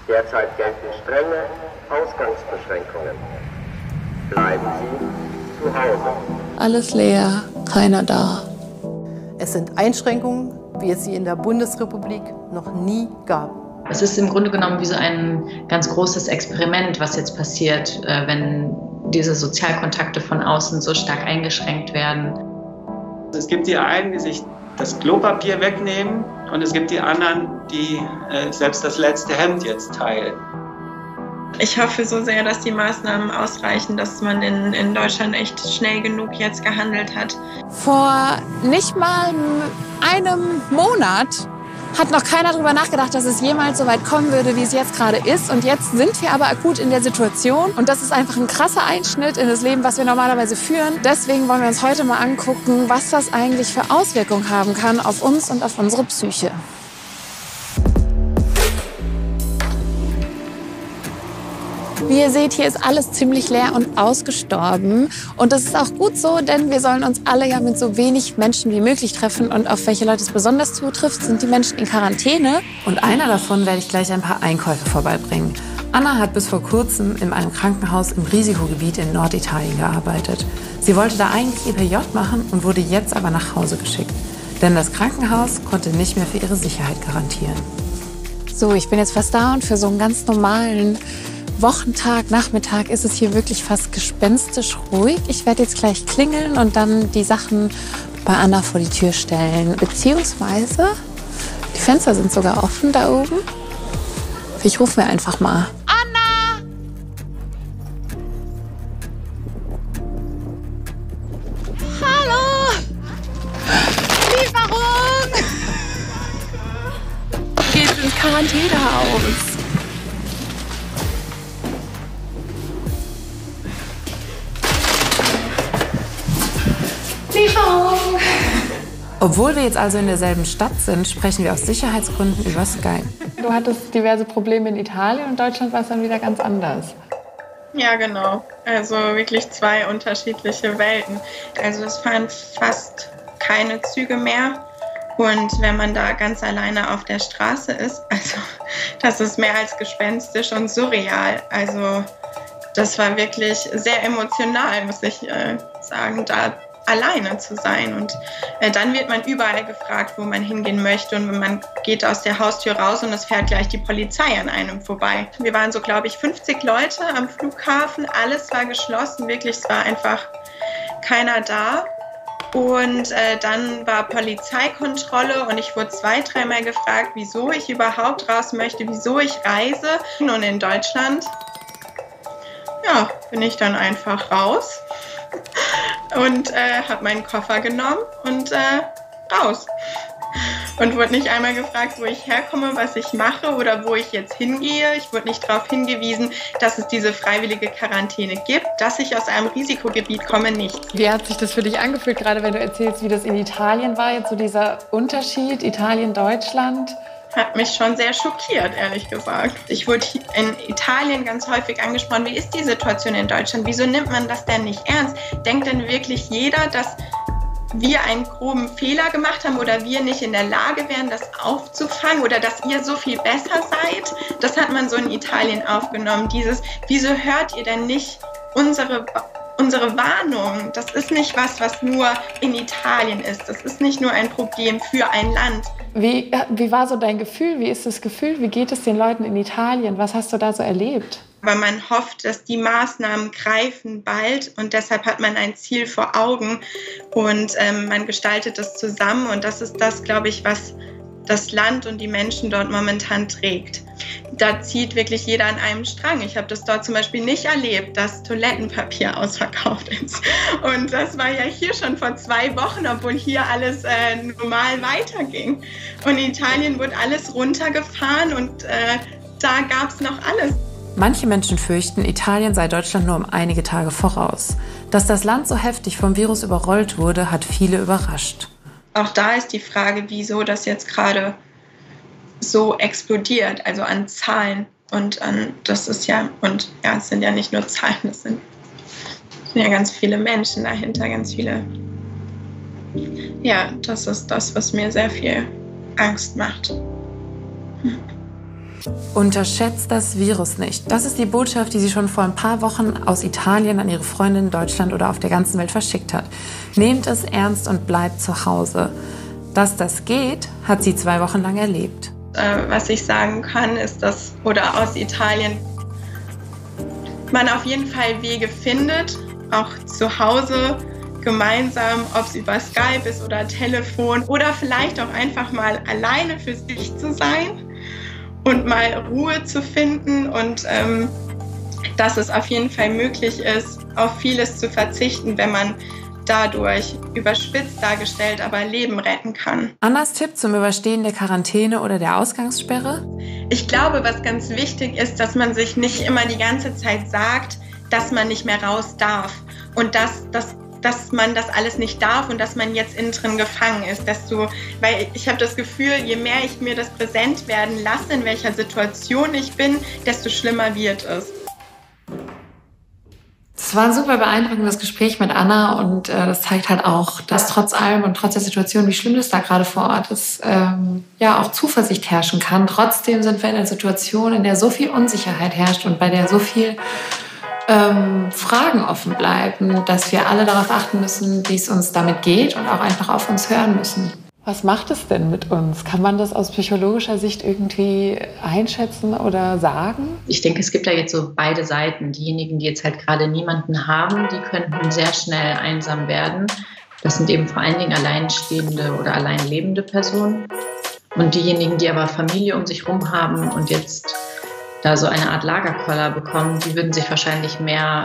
Derzeit gelten strenge Ausgangsbeschränkungen. Bleiben Sie zu Hause. Alles leer, keiner da. Es sind Einschränkungen, wie es sie in der Bundesrepublik noch nie gab. Es ist im Grunde genommen wie so ein ganz großes Experiment, was jetzt passiert, wenn diese Sozialkontakte von außen so stark eingeschränkt werden. Es gibt die einen, die sich das Klopapier wegnehmen, und es gibt die anderen, die selbst das letzte Hemd jetzt teilen. Ich hoffe so sehr, dass die Maßnahmen ausreichen, dass man in Deutschland echt schnell genug jetzt gehandelt hat. Vor nicht mal einem Monat hat noch keiner darüber nachgedacht, dass es jemals so weit kommen würde, wie es jetzt gerade ist. Und jetzt sind wir aber akut in der Situation. Und das ist einfach ein krasser Einschnitt in das Leben, was wir normalerweise führen. Deswegen wollen wir uns heute mal angucken, was das eigentlich für Auswirkungen haben kann auf uns und auf unsere Psyche. Wie ihr seht, hier ist alles ziemlich leer und ausgestorben. Und das ist auch gut so, denn wir sollen uns alle ja mit so wenig Menschen wie möglich treffen. Und auf welche Leute es besonders zutrifft, sind die Menschen in Quarantäne. Und einer davon werde ich gleich ein paar Einkäufe vorbeibringen. Anna hat bis vor kurzem in einem Krankenhaus im Risikogebiet in Norditalien gearbeitet. Sie wollte da eigentlich ihr PJ machen und wurde jetzt aber nach Hause geschickt. Denn das Krankenhaus konnte nicht mehr für ihre Sicherheit garantieren. So, ich bin jetzt fast da und für so einen ganz normalen Wochentag, Nachmittag ist es hier wirklich fast gespenstisch ruhig. Ich werde jetzt gleich klingeln und dann die Sachen bei Anna vor die Tür stellen. Beziehungsweise, die Fenster sind sogar offen da oben. Ich rufe mir einfach mal. Anna! Hallo! Lieferung! Geht's ins Quarantänehaus. Obwohl wir jetzt also in derselben Stadt sind, sprechen wir aus Sicherheitsgründen über Skype. Du hattest diverse Probleme in Italien und Deutschland war es dann wieder ganz anders. Ja, genau. Also wirklich zwei unterschiedliche Welten. Also es fahren fast keine Züge mehr. Und wenn man da ganz alleine auf der Straße ist, also das ist mehr als gespenstisch und surreal. Also das war wirklich sehr emotional, muss ich sagen, da alleine zu sein. Und dann wird man überall gefragt, wo man hingehen möchte. Und man geht aus der Haustür raus und es fährt gleich die Polizei an einem vorbei. Wir waren so, glaube ich, 50 Leute am Flughafen. Alles war geschlossen, wirklich, es war einfach keiner da. Und dann war Polizeikontrolle und ich wurde 2-3 Mal gefragt, wieso ich überhaupt raus möchte, wieso ich reise. Und in Deutschland, ja, bin ich dann einfach raus und habe meinen Koffer genommen und raus. Und wurde nicht einmal gefragt, wo ich herkomme, was ich mache oder wo ich jetzt hingehe. Ich wurde nicht darauf hingewiesen, dass es diese freiwillige Quarantäne gibt, dass ich aus einem Risikogebiet komme, nicht. Wie hat sich das für dich angefühlt, gerade wenn du erzählst, wie das in Italien war, jetzt so dieser Unterschied Italien-Deutschland? Hat mich schon sehr schockiert, ehrlich gesagt. Ich wurde in Italien ganz häufig angesprochen, wie ist die Situation in Deutschland? Wieso nimmt man das denn nicht ernst? Denkt denn wirklich jeder, dass wir einen groben Fehler gemacht haben oder wir nicht in der Lage wären, das aufzufangen oder dass ihr so viel besser seid? Das hat man so in Italien aufgenommen. Wieso hört ihr denn nicht unsere Warnung? Das ist nicht was nur in Italien ist. Das ist nicht nur ein Problem für ein Land. Wie war so dein Gefühl? Wie ist das Gefühl? Wie geht es den Leuten in Italien? Was hast du da so erlebt? Weil man hofft, dass die Maßnahmen greifen bald und deshalb hat man ein Ziel vor Augen und man gestaltet das zusammen und das ist das, glaube ich, was das Land und die Menschen dort momentan trägt. Da zieht wirklich jeder an einem Strang. Ich habe das dort zum Beispiel nicht erlebt, dass Toilettenpapier ausverkauft ist. Und das war ja hier schon vor 2 Wochen, obwohl hier alles normal weiterging. Und in Italien wurde alles runtergefahren und da gab es noch alles. Manche Menschen fürchten, Italien sei Deutschland nur um einige Tage voraus. Dass das Land so heftig vom Virus überrollt wurde, hat viele überrascht. Auch da ist die Frage, wieso das jetzt gerade so explodiert, also an Zahlen. Und das ist ja, und ja, es sind ja nicht nur Zahlen, es sind ja ganz viele Menschen dahinter, ganz viele. Ja, das ist das, was mir sehr viel Angst macht. Unterschätzt das Virus nicht. Das ist die Botschaft, die sie schon vor ein paar Wochen aus Italien an ihre Freunde in Deutschland oder auf der ganzen Welt verschickt hat. Nehmt es ernst und bleibt zu Hause. Dass das geht, hat sie 2 Wochen lang erlebt. Was ich sagen kann, ist, dass, oder aus Italien, man auf jeden Fall Wege findet, auch zu Hause gemeinsam, ob es über Skype ist oder Telefon oder vielleicht auch einfach mal alleine für sich zu sein und mal Ruhe zu finden und dass es auf jeden Fall möglich ist, auf vieles zu verzichten, wenn man dadurch überspitzt dargestellt, aber Leben retten kann. Annas Tipp zum Überstehen der Quarantäne oder der Ausgangssperre? Ich glaube, was ganz wichtig ist, dass man sich nicht immer die ganze Zeit sagt, dass man nicht mehr raus darf und dass man das alles nicht darf und dass man jetzt innen drin gefangen ist. Weil ich habe das Gefühl, je mehr ich mir das präsent werden lasse, in welcher Situation ich bin, desto schlimmer wird es. Es war ein super beeindruckendes Gespräch mit Anna und das zeigt halt auch, dass trotz allem und trotz der Situation, wie schlimm es da gerade vor Ort ist, ja auch Zuversicht herrschen kann. Trotzdem sind wir in einer Situation, in der so viel Unsicherheit herrscht und bei der so viel Fragen offen bleiben, dass wir alle darauf achten müssen, wie es uns damit geht und auch einfach auf uns hören müssen. Was macht es denn mit uns? Kann man das aus psychologischer Sicht irgendwie einschätzen oder sagen? Ich denke, es gibt da jetzt so beide Seiten. Diejenigen, die jetzt halt gerade niemanden haben, die könnten sehr schnell einsam werden. Das sind eben vor allen Dingen alleinstehende oder allein lebende Personen. Und diejenigen, die aber Familie um sich herum haben und jetzt da so eine Art Lagerkoller bekommen, die würden sich wahrscheinlich mehr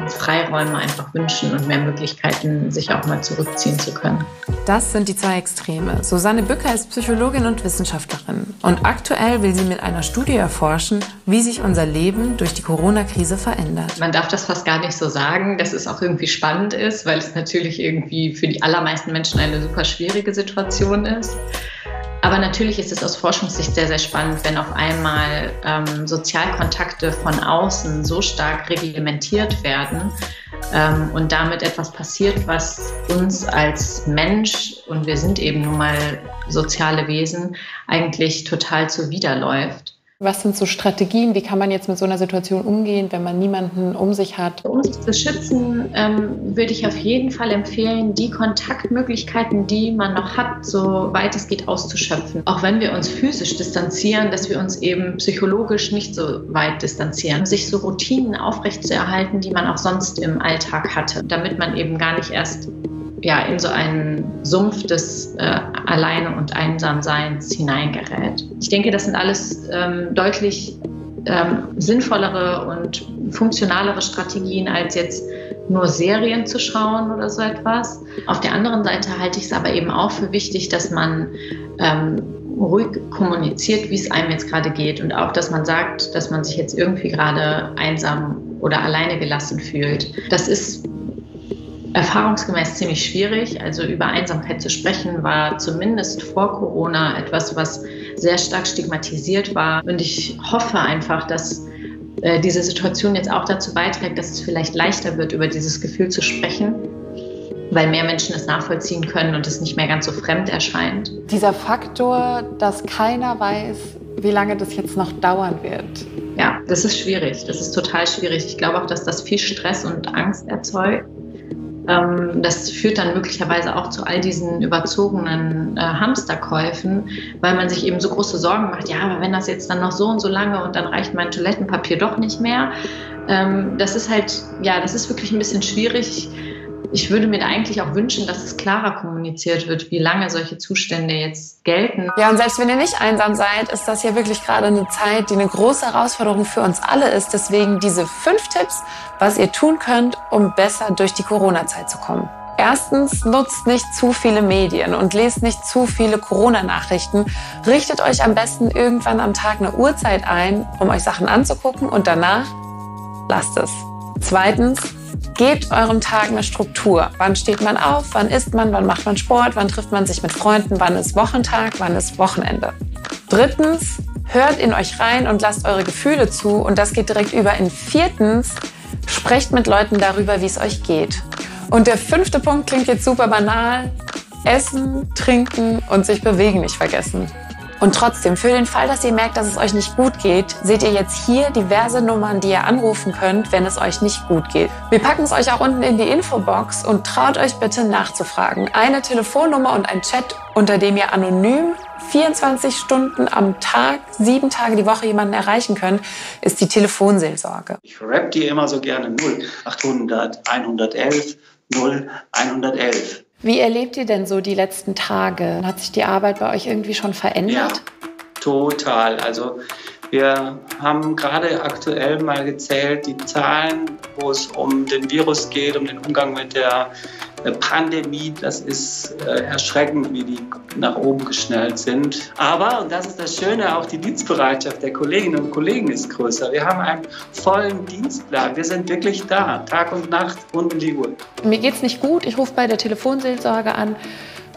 Freiräume einfach wünschen und mehr Möglichkeiten, sich auch mal zurückziehen zu können. Das sind die 2 Extreme. Susanne Bücker ist Psychologin und Wissenschaftlerin. Und aktuell will sie mit einer Studie erforschen, wie sich unser Leben durch die Corona-Krise verändert. Man darf das fast gar nicht so sagen, dass es auch irgendwie spannend ist, weil es natürlich irgendwie für die allermeisten Menschen eine super schwierige Situation ist. Aber natürlich ist es aus Forschungssicht sehr, sehr spannend, wenn auf einmal Sozialkontakte von außen so stark reglementiert werden und damit etwas passiert, was uns als Mensch, und wir sind eben nun mal soziale Wesen, eigentlich total zuwiderläuft. Was sind so Strategien? Wie kann man jetzt mit so einer Situation umgehen, wenn man niemanden um sich hat? Um sich zu schützen, würde ich auf jeden Fall empfehlen, die Kontaktmöglichkeiten, die man noch hat, so weit es geht auszuschöpfen. Auch wenn wir uns physisch distanzieren, dass wir uns eben psychologisch nicht so weit distanzieren. Sich so Routinen aufrechtzuerhalten, die man auch sonst im Alltag hatte, damit man eben gar nicht erst in so einen Sumpf des Alleine- und Einsamseins hineingerät. Ich denke, das sind alles deutlich sinnvollere und funktionalere Strategien, als jetzt nur Serien zu schauen oder so etwas. Auf der anderen Seite halte ich es aber eben auch für wichtig, dass man ruhig kommuniziert, wie es einem jetzt gerade geht und auch, dass man sagt, dass man sich jetzt irgendwie gerade einsam oder alleine gelassen fühlt. Das ist erfahrungsgemäß ziemlich schwierig. Also über Einsamkeit zu sprechen war zumindest vor Corona etwas, was sehr stark stigmatisiert war. Und ich hoffe einfach, dass diese Situation jetzt auch dazu beiträgt, dass es vielleicht leichter wird, über dieses Gefühl zu sprechen, weil mehr Menschen es nachvollziehen können und es nicht mehr ganz so fremd erscheint. Dieser Faktor, dass keiner weiß, wie lange das jetzt noch dauern wird. Ja, das ist schwierig. Das ist total schwierig. Ich glaube auch, dass das viel Stress und Angst erzeugt. Das führt dann möglicherweise auch zu all diesen überzogenen Hamsterkäufen, weil man sich eben so große Sorgen macht, ja, aber wenn das jetzt dann noch so und so lange und dann reicht mein Toilettenpapier doch nicht mehr. Das ist halt, das ist wirklich ein bisschen schwierig. Ich würde mir da eigentlich auch wünschen, dass es klarer kommuniziert wird, wie lange solche Zustände jetzt gelten. Ja, und selbst wenn ihr nicht einsam seid, ist das ja wirklich gerade eine Zeit, die eine große Herausforderung für uns alle ist. Deswegen diese 5 Tipps, was ihr tun könnt, um besser durch die Corona-Zeit zu kommen. Erstens, nutzt nicht zu viele Medien und lest nicht zu viele Corona-Nachrichten. Richtet euch am besten irgendwann am Tag eine Uhrzeit ein, um euch Sachen anzugucken und danach lasst es. Zweitens, gebt eurem Tag eine Struktur. Wann steht man auf? Wann isst man? Wann macht man Sport? Wann trifft man sich mit Freunden? Wann ist Wochentag? Wann ist Wochenende? Drittens, hört in euch rein und lasst eure Gefühle zu. Und das geht direkt über in 4. Sprecht mit Leuten darüber, wie es euch geht. Und der 5. Punkt klingt jetzt super banal. Essen, trinken und sich bewegen nicht vergessen. Und trotzdem, für den Fall, dass ihr merkt, dass es euch nicht gut geht, seht ihr jetzt hier diverse Nummern, die ihr anrufen könnt, wenn es euch nicht gut geht. Wir packen es euch auch unten in die Infobox und traut euch bitte nachzufragen. Eine Telefonnummer und ein Chat, unter dem ihr anonym 24 Stunden am Tag, 7 Tage die Woche jemanden erreichen könnt, ist die Telefonseelsorge. Ich rapp die immer so gerne 0800 111 0111. Wie erlebt ihr denn so die letzten Tage? Hat sich die Arbeit bei euch irgendwie schon verändert? Ja, total. Also wir haben gerade aktuell mal gezählt, die Zahlen, wo es um den Virus geht, um den Umgang mit der Pandemie. Das ist erschreckend, wie die nach oben geschnellt sind. Aber, und das ist das Schöne, auch die Dienstbereitschaft der Kolleginnen und Kollegen ist größer. Wir haben einen vollen Dienstplan. Wir sind wirklich da, Tag und Nacht, rund um die Uhr. Mir geht's nicht gut, ich rufe bei der Telefonseelsorge an.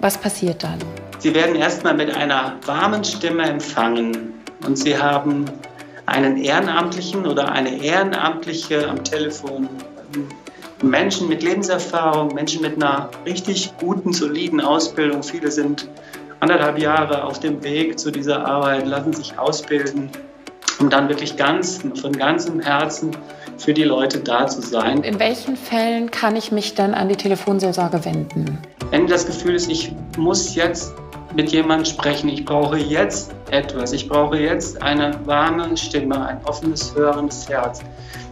Was passiert dann? Sie werden erstmal mit einer warmen Stimme empfangen und Sie haben einen Ehrenamtlichen oder eine Ehrenamtliche am Telefon. Menschen mit Lebenserfahrung, Menschen mit einer richtig guten, soliden Ausbildung. Viele sind 1,5 Jahre auf dem Weg zu dieser Arbeit, lassen sich ausbilden, um dann wirklich von ganzem Herzen für die Leute da zu sein. In welchen Fällen kann ich mich dann an die Telefonseelsorge wenden? Wenn das Gefühl ist, ich muss jetzt mit jemandem sprechen, ich brauche jetzt etwas, ich brauche jetzt eine warme Stimme, ein offenes, hörendes Herz,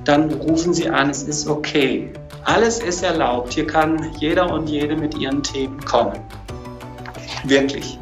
dann rufen Sie an, es ist okay. Alles ist erlaubt, hier kann jeder und jede mit ihren Themen kommen. Wirklich.